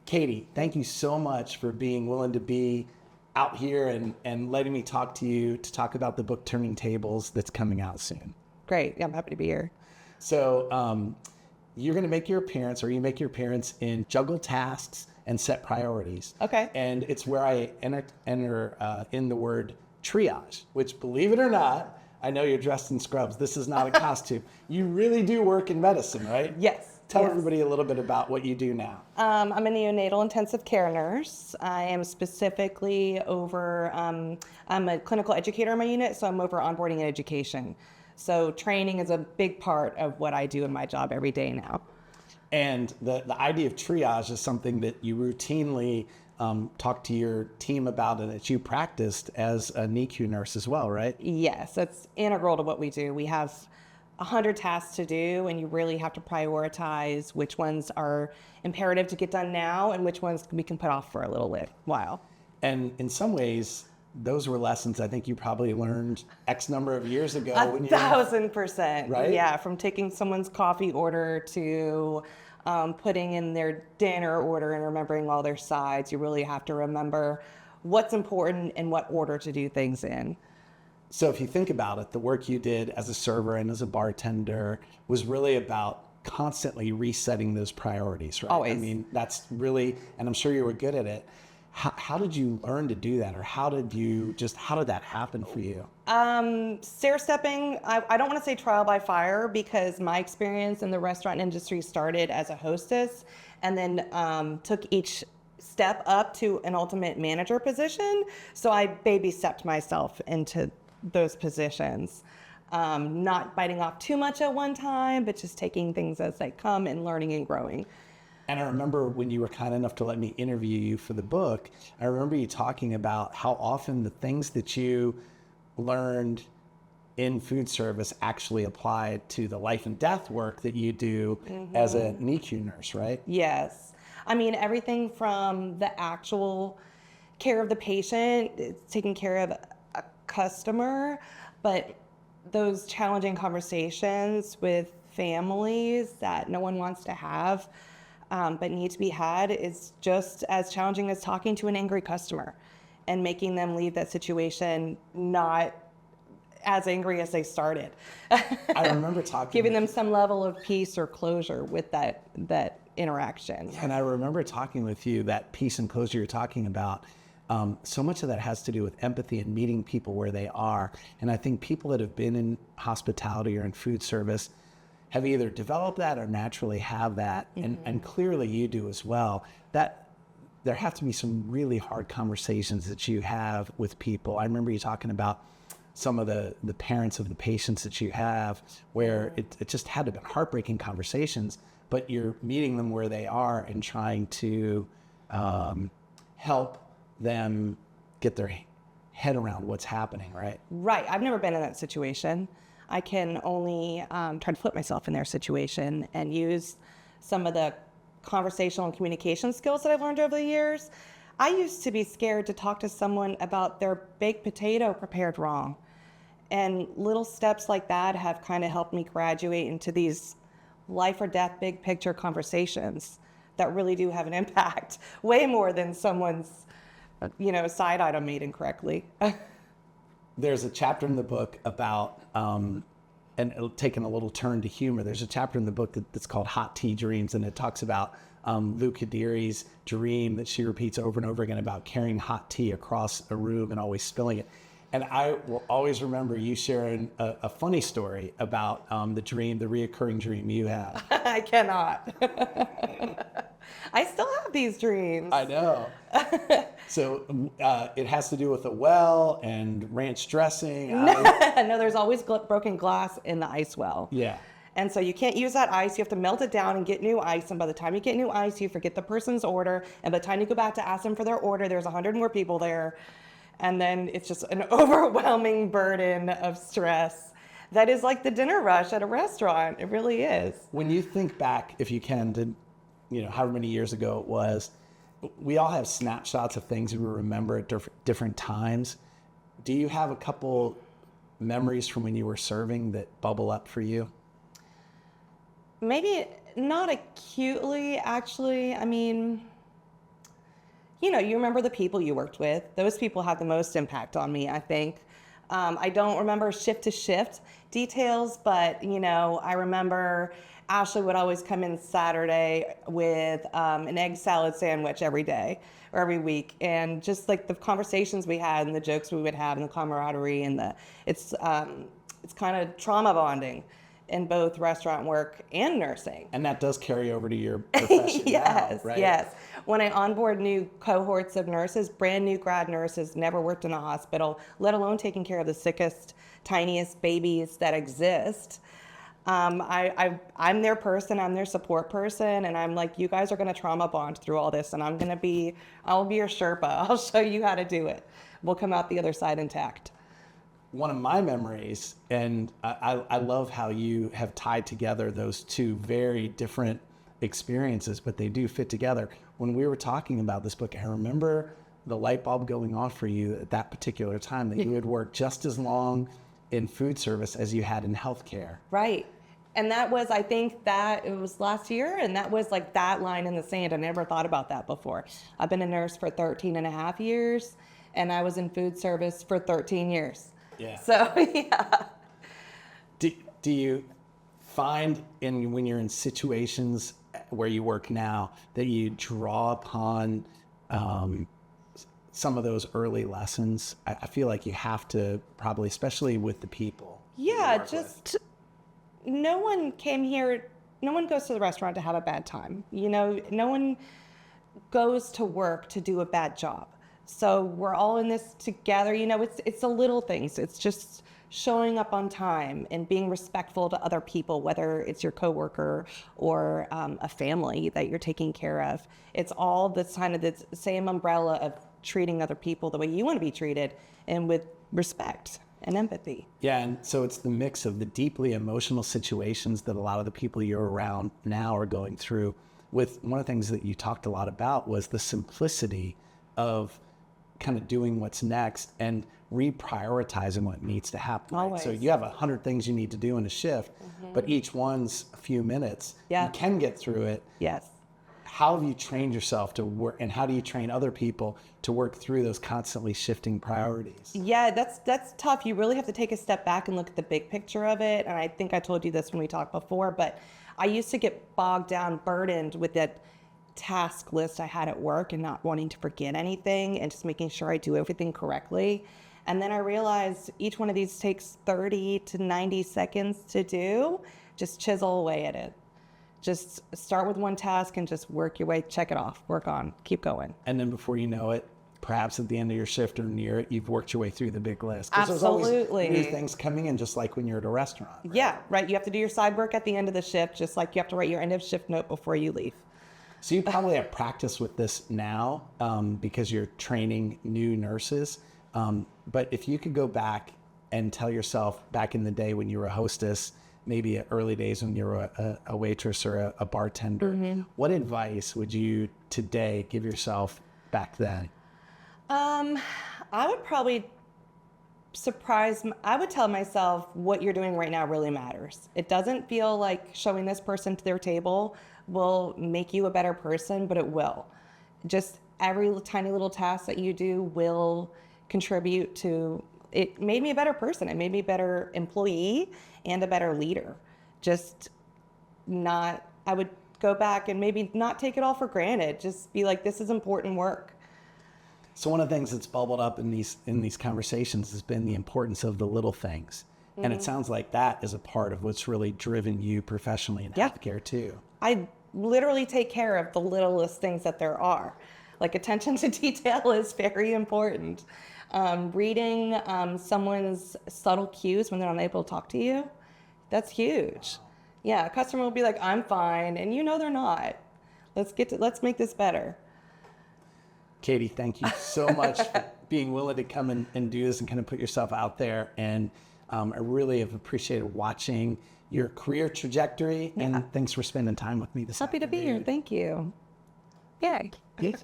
Katie, thank you so much for being willing to be out here and letting me talk to you to talk about the book Turning Tables that's coming out soon. Great. Yeah, I'm happy to be here. So you're going to make your appearance, or you make your appearance in Juggle Tasks and Set Priorities. Okay. And it's where I enter in the word triage, which, believe it or not, I know you're dressed in scrubs. This is not a costume. You really do work in medicine, right? Yes. Tell yes. everybody a little bit about what you do now. I'm a neonatal intensive care nurse. I am specifically over, I'm a clinical educator in my unit, so I'm over onboarding and education. So training is a big part of what I do in my job every day now. And the idea of triage is something that you routinely talk to your team about and that you practiced as a NICU nurse as well, right? Yes, that's integral to what we do. We have 100 tasks to do, and you really have to prioritize which ones are imperative to get done now and which ones we can put off for a little while. And in some ways, those were lessons I think you probably learned X number of years ago. 1,000%. Right? Yeah, from taking someone's coffee order to putting in their dinner order and remembering all their sides. You really have to remember what's important and what order to do things in. So if you think about it, the work you did as a server and as a bartender was really about constantly resetting those priorities, right? Always. I mean, that's really, and I'm sure you were good at it. How did you learn to do that? Or how did that happen for you? Stair stepping, I don't want to say trial by fire, because my experience in the restaurant industry started as a hostess and then took each step up to an ultimate manager position. So I baby stepped myself into those positions, not biting off too much at one time, but just taking things as they come and learning and growing. And I remember when you were kind enough to let me interview you for the book, I remember you talking about how often the things that you learned in food service actually applied to the life and death work that you do as a NICU nurse, right? Yes. I mean, everything from the actual care of the patient, taking care of a customer, but those challenging conversations with families that no one wants to have, but need to be had, is just as challenging as talking to an angry customer and making them leave that situation not as angry as they started. I remember giving them some level of peace or closure with that interaction. And I remember talking with you, that peace and closure you're talking about. So much of that has to do with empathy and meeting people where they are. And I think people that have been in hospitality or in food service have either developed that or naturally have that. And clearly you do as well. That there have to be some really hard conversations that you have with people. I remember you talking about some of the parents of the patients that you have, where it just had to be heartbreaking conversations, but you're meeting them where they are and trying to help them get their head around what's happening, right? Right. I've never been in that situation. I can only try to put myself in their situation and use some of the conversational and communication skills that I've learned over the years. I used to be scared to talk to someone about their baked potato prepared wrong. And little steps like that have kind of helped me graduate into these life or death big picture conversations that really do have an impact, way more than someone's side item made incorrectly. There's a chapter in the book about, and taking a little turn to humor, there's a chapter in the book that's called Hot Tea Dreams, and it talks about Lou Kadiri's dream that she repeats over and over again about carrying hot tea across a room and always spilling it. And I will always remember you sharing a funny story about the reoccurring dream you have. I cannot. I still have these dreams. I know. So it has to do with a well and ranch dressing. No, there's always broken glass in the ice well. Yeah. And so you can't use that ice. You have to melt it down and get new ice. And by the time you get new ice, you forget the person's order. And by the time you go back to ask them for their order, there's 100 more people there. And then it's just an overwhelming burden of stress. That is like the dinner rush at a restaurant. It really is. When you think back, if you can, to however many years ago it was, we all have snapshots of things we remember at different times. Do you have a couple memories from when you were serving that bubble up for you? Maybe not acutely, actually. I mean, you remember the people you worked with. Those people had the most impact on me, I think. I don't remember shift to shift details, but, I remember Ashley would always come in Saturday with an egg salad sandwich every day or every week. And just like the conversations we had and the jokes we would have and the camaraderie and it's kind of trauma bonding in both restaurant work and nursing. And that does carry over to your profession Yes, now, right? yes. When I onboard new cohorts of nurses, brand new grad nurses, never worked in a hospital, let alone taking care of the sickest, tiniest babies that exist. I'm their person, I'm their support person, and I'm like, you guys are going to trauma bond through all this, and I'll be your Sherpa. I'll show you how to do it. We'll come out the other side intact. One of my memories, and I love how you have tied together those two very different experiences, but they do fit together. When we were talking about this book, I remember the light bulb going off for you at that particular time, that you had worked just as long in food service as you had in healthcare. Right. And that was, I think that it was last year, and that was like that line in the sand. I never thought about that before. I've been a nurse for 13 and a half years, and I was in food service for 13 years. Yeah. So, yeah. Do you find when you're in situations where you work now that you draw upon some of those early lessons? I feel like you have to, probably, especially with the people. Yeah, just no one came here, no one goes to the restaurant to have a bad time. No one goes to work to do a bad job. So we're all in this together. It's the little things. It's just showing up on time and being respectful to other people, whether it's your coworker or a family that you're taking care of. It's all this kind of the same umbrella of treating other people the way you want to be treated, and with respect and empathy. Yeah, and so it's the mix of the deeply emotional situations that a lot of the people you're around now are going through. With one of the things that you talked a lot about was the simplicity of kind of doing what's next and reprioritizing what needs to happen. Always. So you have 100 things you need to do in a shift, but each one's a few minutes. Yeah. You can get through it. Yes. How have you trained yourself to work, and how do you train other people to work through those constantly shifting priorities? Yeah, that's tough. You really have to take a step back and look at the big picture of it. And I think I told you this when we talked before, but I used to get bogged down, burdened with that task list I had at work and not wanting to forget anything and just making sure I do everything correctly. And then I realized each one of these takes 30 to 90 seconds to do. Just chisel away at it. Just start with one task and just work your way, check it off, work on, keep going. And then before you know it, perhaps at the end of your shift or near it, you've worked your way through the big list. 'Cause Absolutely. There's always new things coming in, just like when you're at a restaurant. Right? Yeah, right. You have to do your side work at the end of the shift, just like you have to write your end of shift note before you leave. So you probably have practice with this now because you're training new nurses. But if you could go back and tell yourself back in the day when you were a hostess, maybe early days when you were a waitress or a bartender, what advice would you today give yourself back then? I would probably I would tell myself what you're doing right now really matters. It doesn't feel like showing this person to their table will make you a better person, but it will. Just every tiny little task that you do will contribute to, it made me a better person. It made me a better employee and a better leader. I would go back and maybe not take it all for granted. Just be like, this is important work. So one of the things that's bubbled up in these conversations has been the importance of the little things. And it sounds like that is a part of what's really driven you professionally in healthcare too. I literally take care of the littlest things that there are. Like, attention to detail is very important. Reading someone's subtle cues when they're unable to talk to you, that's huge. Yeah, a customer will be like, I'm fine, and they're not. Let's make this better. Katie, thank you so much for being willing to come and do this and kind of put yourself out there. And I really have appreciated watching your career trajectory. And thanks for spending time with me this Happy to be here. Thank you. Yay. Yes.